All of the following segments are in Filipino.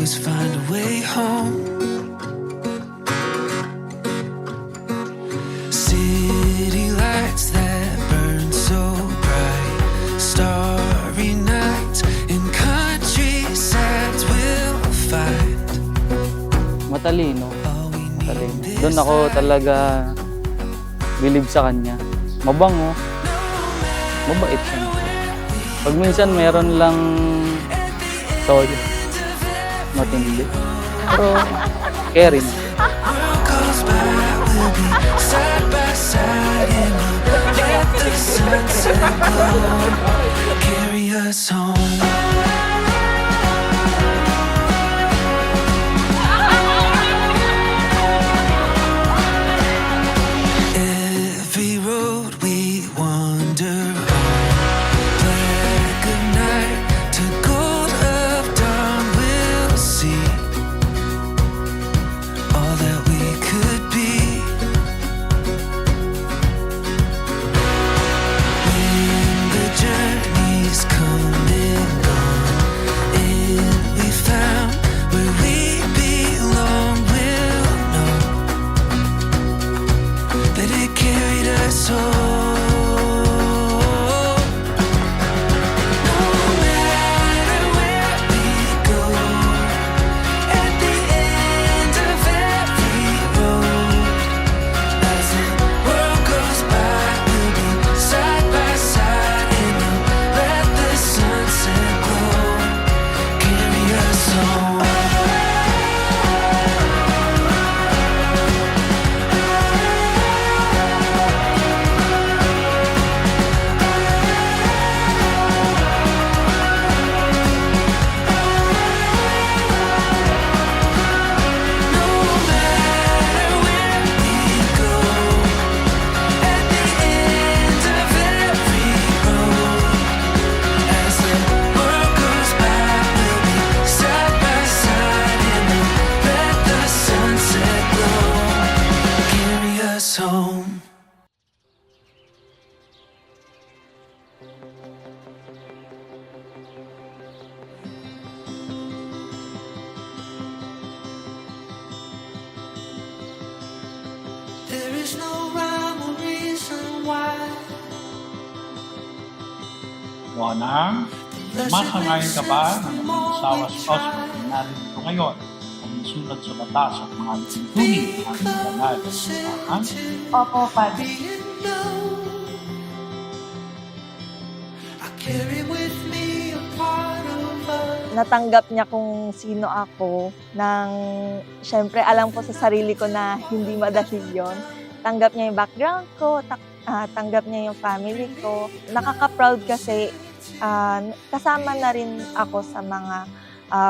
always find a way home. City lights that burn so bright, starry nights in countrysides we'll find. Matalino. All we Matalino. need Doon ako talaga bilib sa kanya. Mabango. Mabait siya. Pag minsan meron lang toyo. Matindi. Pero caring. world goes by, we'll be side by side in the let the sunset glow, carry us home. Every road we wander on, black of night to gold of dawn, we'll see all that we could be. When the journey's coming on, and we found where we belong, we'll know that it carried us home. No matter where we go, at the end of every road, as the world goes by, we'll be side by side and we'll let the sunset glow, carry us home. No matter where we go, at the end of every road, as the world goes by, we'll be side by side and we'll let the sunset glow, carry us home. There is no rhyme or reason why. Juana, masangayon ka ba na maging asawa si Oscar na narito ngayon ang nasulat sa batas at mga tuntunin ang banal na simbahan? Opo, Padre. I carry with me a part of us. Natanggap niya kung sino ako nang syempre alam ko sa sarili ko na hindi madali yun. Tanggap niya yung background ko, tanggap niya yung family ko. Nakaka-proud kasi kasama na rin ako sa mga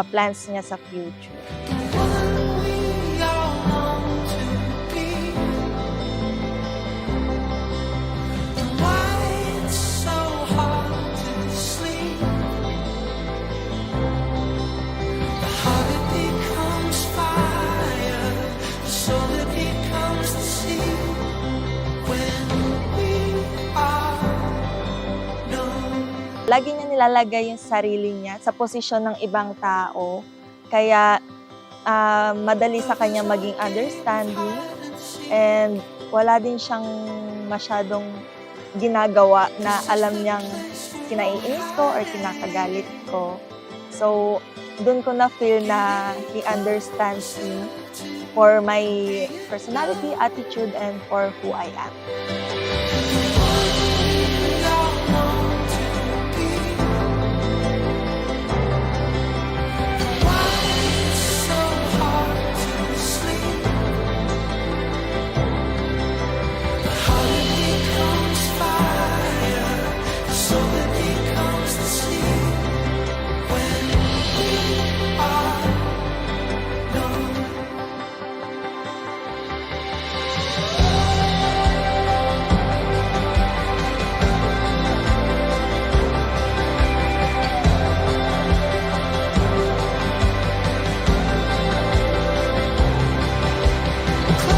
plans niya sa future. The one we all long to be. And why it's so hard to sleep. The heart it becomes fire, the soul it becomes the sea. When we are known. Lagi niya nilalagay yung sarili niya sa posisyon ng ibang tao. Kaya madali sa kanya maging understanding and wala din siyang masyadong ginagawa na alam niyang kinaiinis ko or kinakagalit ko. So, doon ko na-feel na he understands me for my personality, attitude, and for who I am.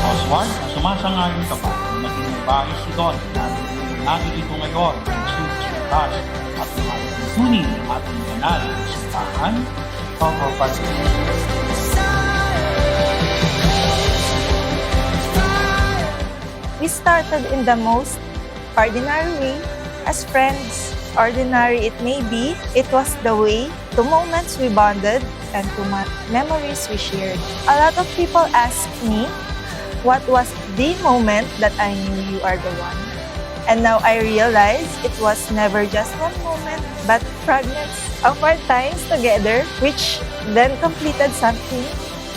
Oswald, sumasangayon ka ba na maging babae si Don na narito ngayon ang sulat sa batas at mga tuntunin tuntunin ng ating banal na simbahan, pagpapalagay. We started in the most ordinary way as friends. Ordinary it may be, it was the way to moments we bonded and to memories we shared. A lot of people ask me, what was the moment that I knew you are the one? And now I realize it was never just one moment, but fragments of our times together, which then completed something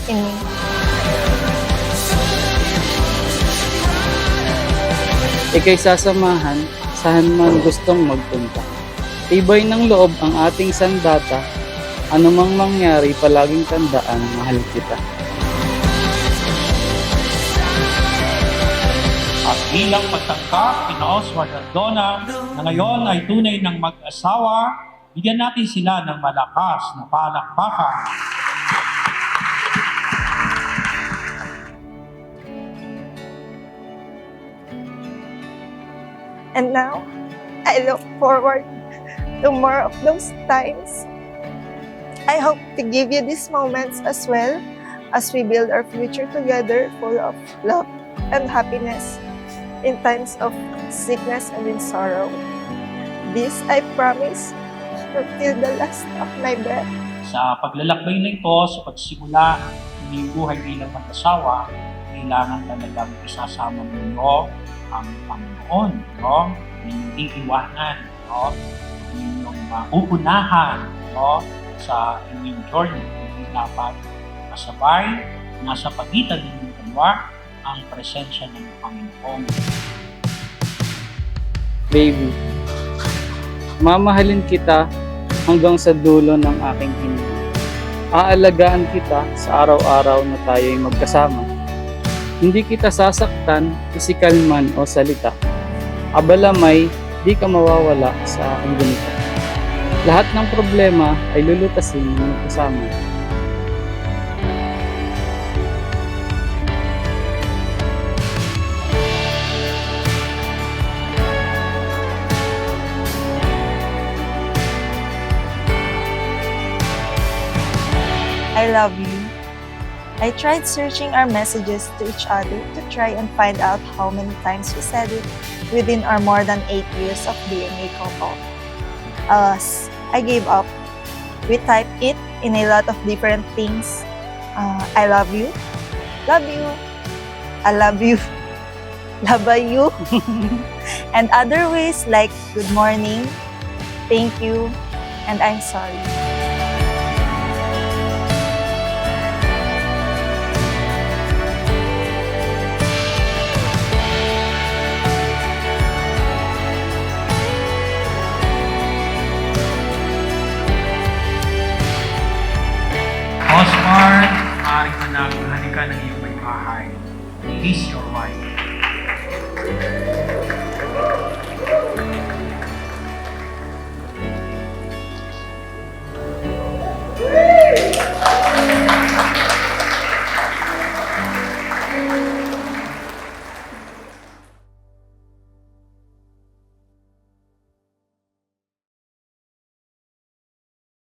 in me. Ika'y sasamahan, saan man gustong magpunta. Tibay ng loob ang ating sandata, anumang mangyari palaging tandaan, mahal kita. At bilang pagtangka, kina Oswald at Donna, na ngayon ay tunay ng mag-asawa, bigyan natin sila ng malakas na palakpakan. And now, I look forward to more of those times. I hope to give you these moments as well as we build our future together full of love and happiness in times of sickness and in sorrow. This I promise till the last of my breath. Sa paglalakbay na ito, sa pagsimula ng iyong buhay bilang mag-asawa, kailangan talagang isasama ninyo ang Panginoon, no? Hindi iwanan, no? Inyong uunahan, no? Sa inyong journey. Hindi dapat masabay, nasa pagitan ninyong dalawa ang presensya ng Panginoon. Baby, mamahalin kita hanggang sa dulo ng aking hininga. Aalagaan kita sa araw-araw na tayo'y magkasama. Hindi kita sasaktan, pisikal man o salita. Abala may, di ka mawawala sa aking gunita. Lahat ng problema ay lulutasin ng kasama. I love you. I tried searching our messages to each other to try and find out how many times we said it within our more than 8 years of being a couple. Alas, I gave up. We typed it in a lot of different things. I love you. Love you. I love you. Love you. And other ways like good morning, thank you, and I'm sorry. Oscar, maaaring anak, halika ng iyong may bahay. Kiss your wife.